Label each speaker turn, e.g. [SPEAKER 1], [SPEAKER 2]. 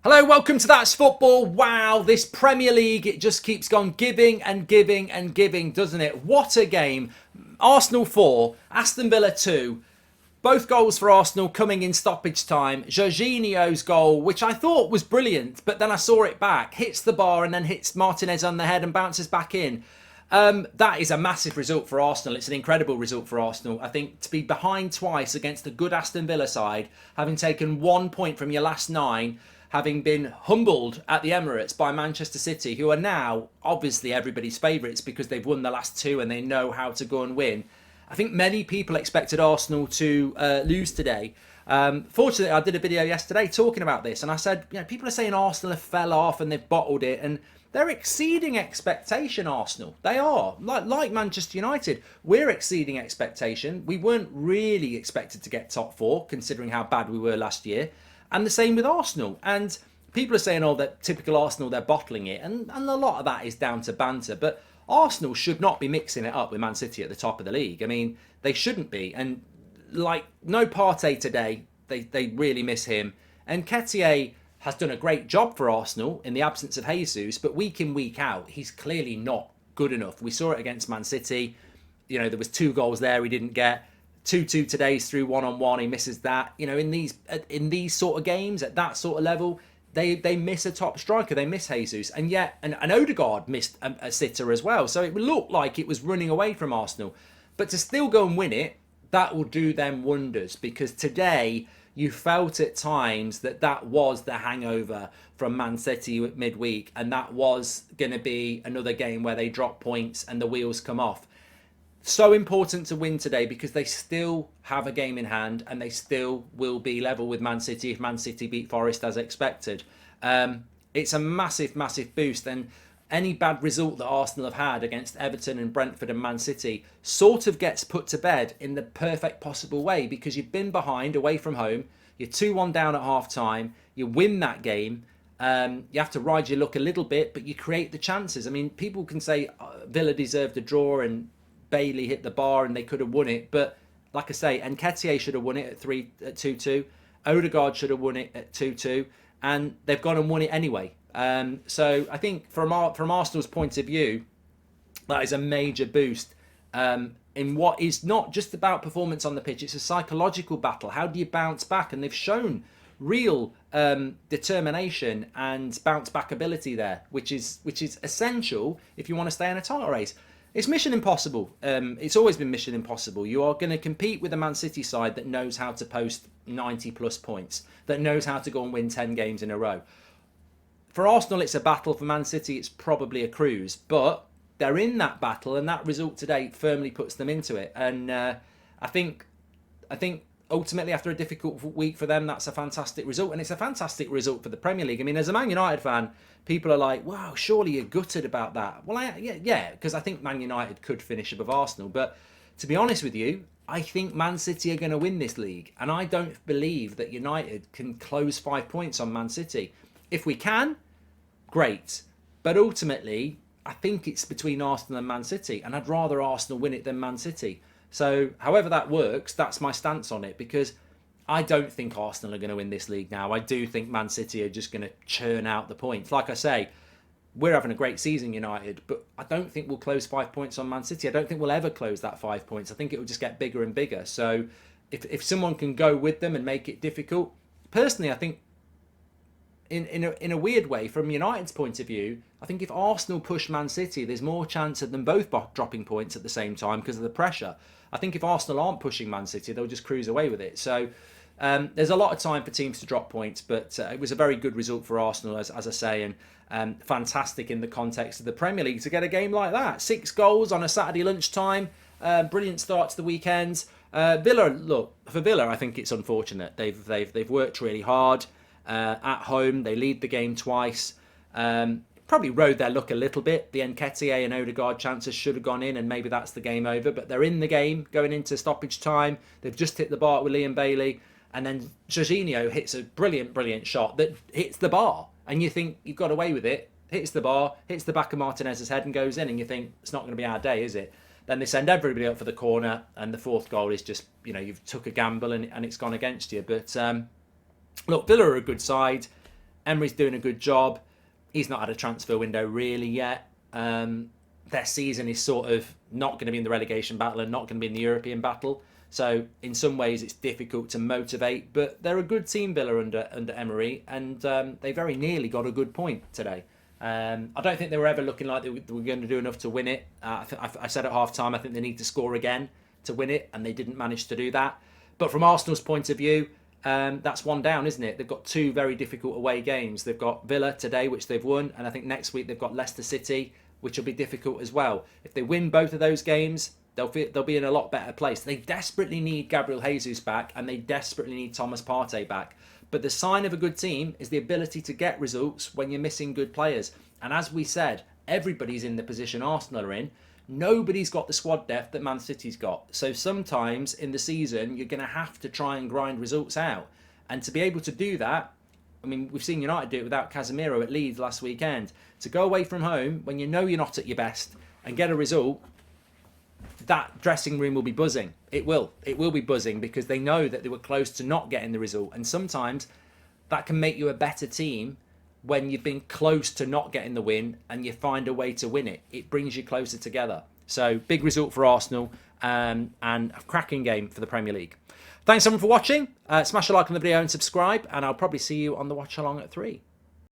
[SPEAKER 1] Hello, welcome to That's Football. Wow, this Premier League, it just keeps on giving and giving and giving, doesn't it? What a game. Arsenal 4, Aston Villa 2. Both goals for Arsenal coming in stoppage time. Jorginho's goal, which I thought was brilliant, but then I saw it back, hits the bar and then hits Martinez on the head and bounces back in. That is a massive result for Arsenal. It's an incredible result for Arsenal. I think to be behind twice against a good Aston Villa side, having taken 1 point from your last 9, having been humbled at the Emirates by Manchester City, who are now obviously everybody's favourites because they've won the last 2 and they know how to go and win. I think many people expected Arsenal to lose today. Fortunately, I did a video yesterday talking about this, and I said, people are saying Arsenal have fell off and they've bottled it, and they're exceeding expectation, Arsenal. They are. Like Manchester United, we're exceeding expectation. We weren't really expected to get top 4, considering how bad we were last year. And the same with Arsenal. And people are saying, that typical Arsenal, they're bottling it. And a lot of that is down to banter. But Arsenal should not be mixing it up with Man City at the top of the league. I mean, they shouldn't be. And no Partey today. They really miss him. And Nketiah has done a great job for Arsenal in the absence of Jesus. But week in, week out, he's clearly not good enough. We saw it against Man City. There was 2 goals there we didn't get. 2-2 today's through 1-on-1. He misses that. In these sort of games at that sort of level, they miss a top striker. They miss Jesus, and yet and Odegaard missed a sitter as well. So it looked like it was running away from Arsenal. But to still go and win it, that will do them wonders, because today you felt at times that was the hangover from Man City midweek, and that was going to be another game where they drop points and the wheels come off. So important to win today because they still have a game in hand and they still will be level with Man City if Man City beat Forest as expected. It's a massive, massive boost, and any bad result that Arsenal have had against Everton and Brentford and Man City sort of gets put to bed in the perfect possible way, because you've been behind away from home, you're 2-1 down at half time, you win that game. You have to ride your luck a little bit, but you create the chances. I mean, people can say Villa deserved a draw and Bailey hit the bar and they could have won it, but like I say, Nketiah should have won it at 2-2. Odegaard should have won it at 2-2, and they've gone and won it anyway. So I think from Arsenal's point of view, that is a major boost in what is not just about performance on the pitch. It's a psychological battle. How do you bounce back? And they've shown real determination and bounce back ability there, which is essential if you want to stay in a title race. It's mission impossible. It's always been mission impossible. You are going to compete with a Man City side that knows how to post 90 plus points, that knows how to go and win 10 games in a row. For Arsenal, it's a battle. For Man City, it's probably a cruise. But they're in that battle, and that result today firmly puts them into it. And I think ultimately, after a difficult week for them, that's a fantastic result. And it's a fantastic result for the Premier League. I mean, as a Man United fan, people are like, wow, surely you're gutted about that. Well, yeah, because I think Man United could finish above Arsenal. But to be honest with you, I think Man City are going to win this league. And I don't believe that United can close 5 points on Man City. If we can, great. But ultimately, I think it's between Arsenal and Man City. And I'd rather Arsenal win it than Man City. So however that works, that's my stance on it, because I don't think Arsenal are going to win this league now. I do think Man City are just going to churn out the points. Like I say, we're having a great season, United, but I don't think we'll close 5 points on Man City. I don't think we'll ever close that 5 points. I think it will just get bigger and bigger. So if someone can go with them and make it difficult, personally, I think in a weird way, from United's point of view, I think if Arsenal push Man City, there's more chance of them both dropping points at the same time because of the pressure. I think if Arsenal aren't pushing Man City, they'll just cruise away with it. So there's a lot of time for teams to drop points, but it was a very good result for Arsenal, as I say, and fantastic in the context of the Premier League to get a game like that. 6 goals on a Saturday lunchtime, brilliant start to the weekend. For Villa, I think it's unfortunate. They've worked really hard. At home, they lead the game twice. Probably rode their luck a little bit. The Nketiah and Odegaard chances should have gone in, and maybe that's the game over. But they're in the game going into stoppage time. They've just hit the bar with Liam Bailey, and then Jorginho hits a brilliant shot that hits the bar, and you think you've got away with it. Hits the bar, hits the back of Martinez's head, and goes in, and you think it's not going to be our day, is it? Then they send everybody up for the corner, and the fourth goal is just, you've took a gamble and it's gone against you. But look, Villa are a good side. Emery's doing a good job. He's not had a transfer window really yet. Their season is sort of not going to be in the relegation battle and not going to be in the European battle. So in some ways it's difficult to motivate, but they're a good team, Villa, under Emery, and they very nearly got a good point today. I don't think they were ever looking like they were going to do enough to win it. I said at half time I think they need to score again to win it, and they didn't manage to do that. But from Arsenal's point of view, that's one down, isn't it? They've got two very difficult away games. They've got Villa today, which they've won, and I think next week they've got Leicester City, which will be difficult as well. If they win both of those games, they'll be in a lot better place. They desperately need Gabriel Jesus back, and they desperately need Thomas Partey back. But the sign of a good team is the ability to get results when you're missing good players. And as we said, everybody's in the position Arsenal are in. Nobody's got the squad depth that Man City's got. So sometimes in the season, you're going to have to try and grind results out. And to be able to do that, I mean, we've seen United do it without Casemiro at Leeds last weekend. To go away from home when you know you're not at your best and get a result, that dressing room will be buzzing. It will be buzzing because they know that they were close to not getting the result. And sometimes that can make you a better team when you've been close to not getting the win and you find a way to win it. It brings you closer together. So big result for Arsenal and a cracking game for the Premier League. Thanks everyone for watching. Smash a like on the video and subscribe, and I'll probably see you on the watch along at 3.